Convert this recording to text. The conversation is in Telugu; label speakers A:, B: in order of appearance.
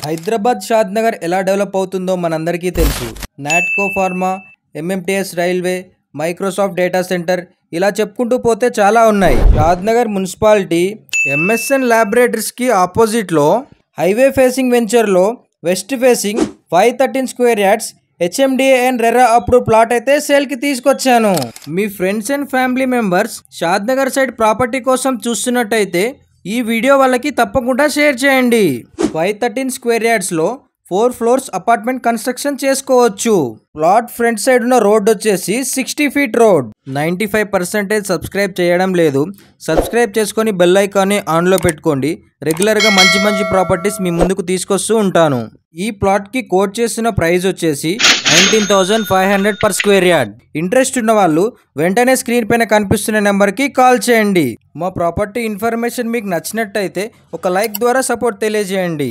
A: హైదరాబాద్ షాద్నగర్ ఎలా డెవలప్ అవుతుందో మనందరికీ తెలుసు. Natco pharma, MMTS railway, Microsoft data centre ఇలా చెప్పుకుంటూ పోతే చాలా ఉన్నాయి. షాద్నగర్ మున్సిపాలిటీ ఎంఎస్ఎన్ ల్యాబొరేటరీస్కి ఆపోజిట్లో హైవే ఫేసింగ్ వెంచర్లో west facing 513 square yards HMDA and RERA approve plot అయితే సేల్కి తీసుకొచ్చాను. మీ friends and family members Shadnagar side property కోసం చూస్తున్నట్టయితే ఈ వీడియో వాళ్ళకి తప్పకుండా షేర్ చేయండి. 513 స్క్వేర్ యార్డ్స్లో 4 ఫ్లోర్స్ అపార్ట్మెంట్ కన్స్ట్రక్షన్ చేసుకోవచ్చు. ప్లాట్ ఫ్రంట్ సైడ్ ఉన్న రోడ్ వచ్చేసి 60 ఫీట్ రోడ్. 95% సబ్స్క్రైబ్ చేయడం లేదు. సబ్స్క్రైబ్ చేసుకొని బెల్ ఐకాన్ని ఆన్లో పెట్టుకోండి. రెగ్యులర్గా మంచి మంచి ప్రాపర్టీస్ మీ ముందుకు తీసుకొస్తూ ఉంటాను. ఈ ప్లాట్కి కోట్ చేసిన ప్రైస్ వచ్చేసి 19,500 పర్ స్క్వేర్ యార్డ్. ఇంట్రెస్ట్ ఉన్న వాళ్ళు వెంటనే స్క్రీన్ పైన కనిపిస్తున్న నెంబర్కి కాల్ చేయండి. మా ప్రాపర్టీ ఇన్ఫర్మేషన్ మీకు నచ్చినట్టయితే ఒక లైక్ ద్వారా సపోర్ట్ తెలియజేయండి.